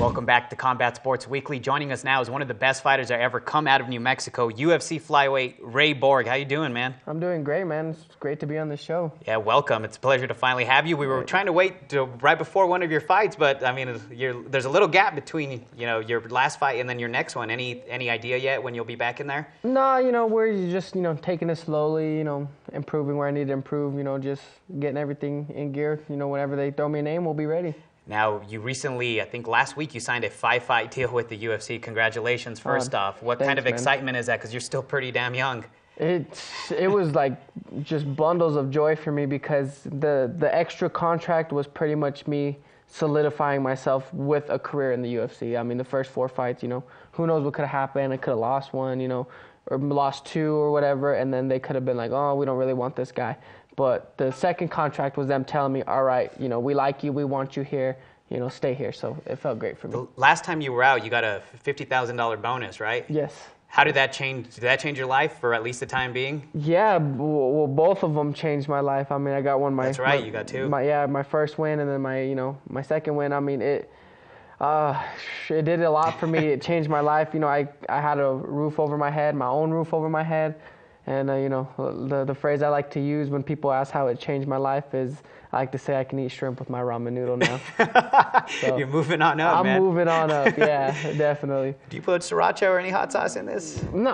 Welcome back to Combat Sports Weekly. Joining us now is one of the best fighters that ever come out of New Mexico, UFC Flyweight Ray Borg. How you doing, man? I'm doing great, man. It's great to be on the show. Yeah, welcome. It's a pleasure to finally have you. We were trying to wait to right before one of your fights, but I mean, there's a little gap between your last fight and then your next one. Any idea yet when you'll be back in there? No, we're just taking it slowly. Improving where I need to improve. Just getting everything in gear. Whenever they throw me a name, we'll be ready. Now, you recently, I think last week, you signed a 5-fight deal with the UFC. Congratulations, first off. What kind of excitement is that? Because you're still pretty damn young. It was like just bundles of joy for me because the extra contract was pretty much me solidifying myself with a career in the UFC. I mean, the first 4 fights, who knows what could have happened. I could have lost one, or lost 2 or whatever, and then they could have been like, oh, we don't really want this guy. But the second contract was them telling me, all right, we like you, we want you here, stay here. So it felt great for me. The last time you were out, you got a $50,000 bonus, right? Yes. How did that change? Did that change your life for at least the time being? Yeah, well, both of them changed my life. I mean, I got one. That's right, you got 2. My first win, and then my second win. I mean, it did a lot for me. It changed my life. I had a roof over my head, my own roof over my head. And, the phrase I like to use when people ask how it changed my life is, I like to say I can eat shrimp with my ramen noodle now. So, you're moving on up, man. I'm moving on up, yeah, definitely. Do you put sriracha or any hot sauce in this? No.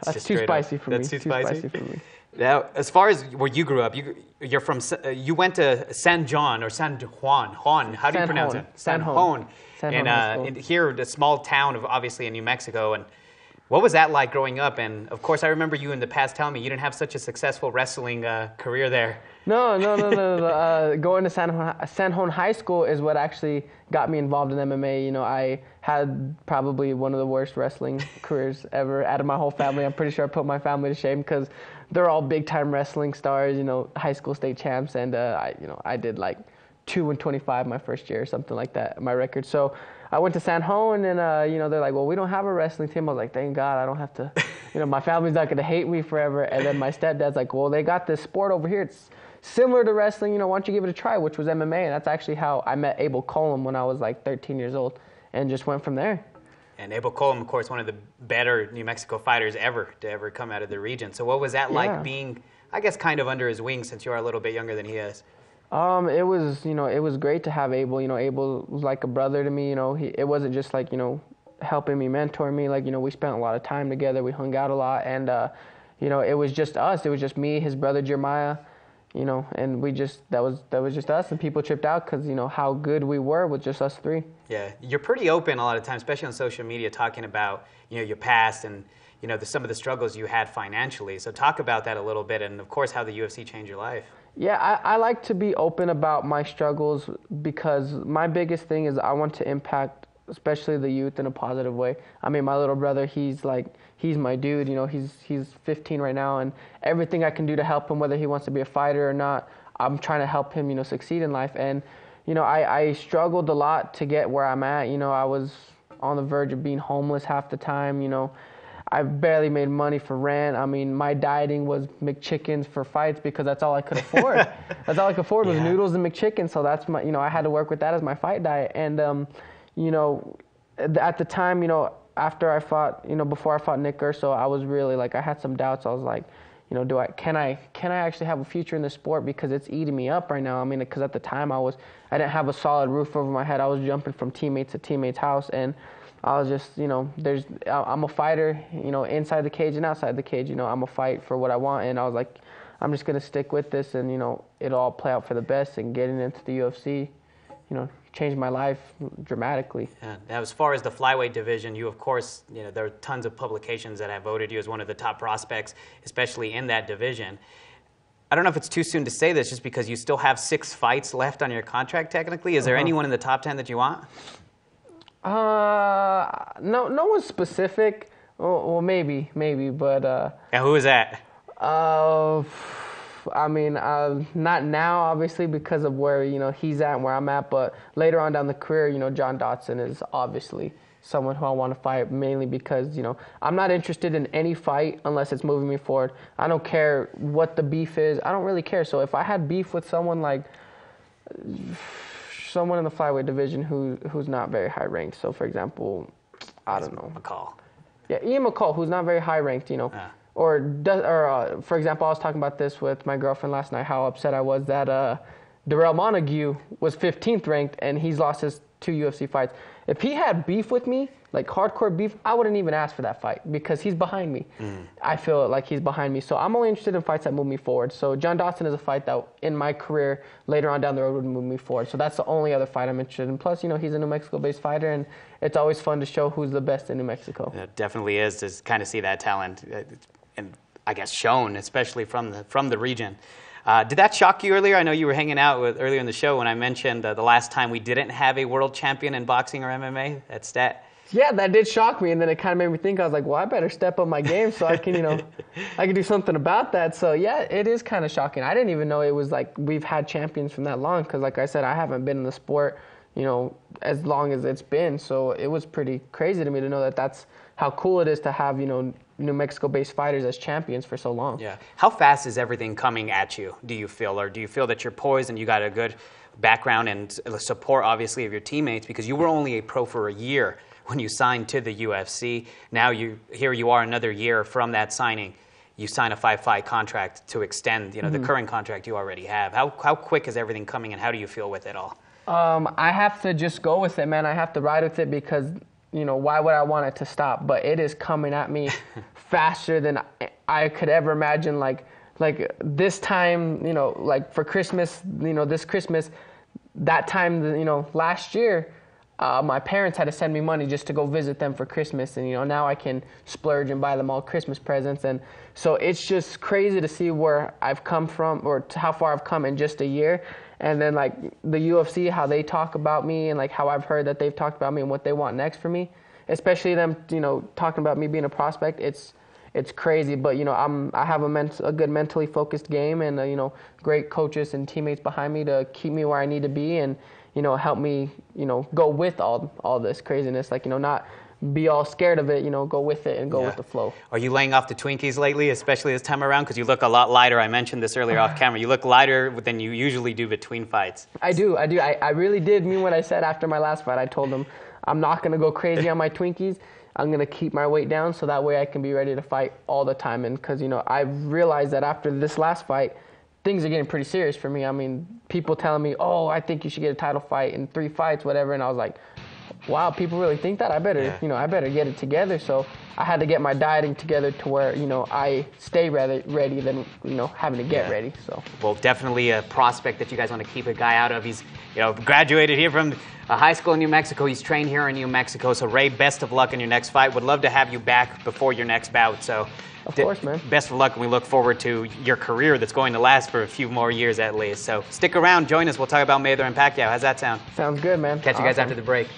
That's too spicy for me. That's too spicy for me. Now, as far as where you grew up, you're from. You went to San John or San Juan. How do you pronounce it? San Juan. And here, the small town of obviously in New Mexico. And what was that like growing up? And of course, I remember you in the past telling me you didn't have such a successful wrestling career there. No. Going to San Juan High School is what actually got me involved in MMA. I had probably one of the worst wrestling careers ever out of my whole family. I'm pretty sure I put my family to shame because they're all big-time wrestling stars, high school state champs, and I did like 2-25 my first year or something like that, my record. So I went to San Juan, and they're like, well, we don't have a wrestling team. I was like, thank God, I don't have to. My family's not gonna hate me forever. And then my stepdad's like, well, they got this sport over here. It's similar to wrestling. Why don't you give it a try? Which was MMA, and that's actually how I met Abel Colum when I was like 13 years old, and just went from there. And Abel Colum, of course, one of the better New Mexico fighters to ever come out of the region. So what was that like being, I guess, kind of under his wing since you are a little bit younger than he is? It was great to have Abel. Abel was like a brother to me. It wasn't just like, helping me, mentor me. Like, we spent a lot of time together. We hung out a lot, and it was just us. It was just me, his brother Jeremiah, and that was just us. And people tripped out because how good we were with just us 3. Yeah, you're pretty open a lot of times, especially on social media, talking about your past and some of the struggles you had financially. So talk about that a little bit, and of course how the UFC changed your life. Yeah, I like to be open about my struggles because my biggest thing is I want to impact especially the youth in a positive way. I mean, my little brother, he's my dude. He's 15 right now, and everything I can do to help him, whether he wants to be a fighter or not, I'm trying to help him, succeed in life. And I struggled a lot to get where I'm at. I was on the verge of being homeless half the time. I barely made money for rent. I mean, my dieting was McChickens for fights because that's all I could afford. That's all I could afford was noodles and McChickens. So that's my, I had to work with that as my fight diet. And, at the time, after I fought, before I fought Nick Urso, I was really like, I had some doubts. I was like, can I actually have a future in this sport because it's eating me up right now? I mean, because at the time I didn't have a solid roof over my head. I was jumping from teammate to teammate's house, and I was just, I'm a fighter, inside the cage and outside the cage. I'm a fight for what I want, and I was like, I'm just gonna stick with this, and it'll all play out for the best. And getting into the UFC, changed my life dramatically. Yeah. Now, as far as the flyweight division, you of course, there are tons of publications that have voted you as one of the top prospects, especially in that division. I don't know if it's too soon to say this, just because you still have 6 fights left on your contract. Technically, is there anyone in the top 10 that you want? No one specific. Well, maybe, but. And who is that? I mean, not now, obviously, because of where he's at and where I'm at. But later on down the career, John Dodson is obviously someone who I want to fight, mainly because I'm not interested in any fight unless it's moving me forward. I don't care what the beef is. I don't really care. So if I had beef with someone like someone in the flyweight division who's not very high ranked. So, for example, I don't know. McCall. Yeah, Ian McCall, who's not very high ranked, you know. Or for example, I was talking about this with my girlfriend last night, how upset I was that Darrell Montague was 15th ranked and he's lost his 2 UFC fights. If he had beef with me, like hardcore beef, I wouldn't even ask for that fight because he's behind me. I feel like he's behind me. So I'm only interested in fights that move me forward. So John Dodson is a fight that in my career later on down the road would move me forward. So that's the only other fight I'm interested in. Plus, you know, he's a New Mexico-based fighter, and it's always fun to show who's the best in New Mexico. It definitely is to kind of see that talent, and I guess shown, especially from the region. Did that shock you earlier? I know you were hanging out earlier in the show when I mentioned the last time we didn't have a world champion in boxing or MMA. That stat. Yeah, that did shock me, and then it kind of made me think. I was like, well, I better step up my game so I can, you know, I can do something about that. So yeah, it is kind of shocking. I didn't even know it was like we've had champions from that long because, like I said, I haven't been in the sport, you know, as long as it's been. So it was pretty crazy to me to know that that's how cool it is to have, you know, New Mexico-based fighters as champions for so long. Yeah. How fast is everything coming at you, do you feel? Or do you feel that you're poised and you got a good background and support, obviously, of your teammates? Because you were only a pro for a year when you signed to the UFC. Now here you are another year from that signing. You sign a 5-fight contract to extend, you know, the current contract you already have. How quick is everything coming, and how do you feel with it all? I have to just go with it, man. I have to ride with it because, you know, why would I want it to stop? But it is coming at me faster than I could ever imagine. Like this time, you know, like for Christmas, you know, this Christmas, that time, you know, last year, my parents had to send me money just to go visit them for Christmas. And, you know, now I can splurge and buy them all Christmas presents. And so it's just crazy to see where I've come from, or how far I've come in just a year. And then, like, the UFC, how they talk about me, and, like, how I've heard that they've talked about me and what they want next for me, especially them, you know, talking about me being a prospect. It's crazy. But, you know, I have a good mentally focused game, and, you know, great coaches and teammates behind me to keep me where I need to be and, you know, help me, you know, go with all this craziness. Like, you know, not be all scared of it, you know, go with it and go with the flow. Are you laying off the Twinkies lately, especially this time around? Because you look a lot lighter. I mentioned this earlier off camera. You look lighter than you usually do between fights. I do. I really did mean what I said after my last fight. I told them I'm not going to go crazy on my Twinkies. I'm going to keep my weight down so that way I can be ready to fight all the time. And because, you know, I realized that after this last fight, things are getting pretty serious for me. I mean, people telling me, oh, I think you should get a title fight in 3 fights, whatever. And I was like, wow, people really think that? I better, you know, I better get it together. So I had to get my dieting together to where, you know, I stay ready than, you know, having to get ready. So, well, definitely a prospect that you guys want to keep a guy out of. He's, you know, graduated here from high school in New Mexico. He's trained here in New Mexico. So, Ray, best of luck in your next fight. Would love to have you back before your next bout. So, of course, man. Best of luck, and we look forward to your career that's going to last for a few more years at least. So, stick around, join us. We'll talk about Mayweather and Pacquiao. How's that sound? Sounds good, man. Catch you guys after the break.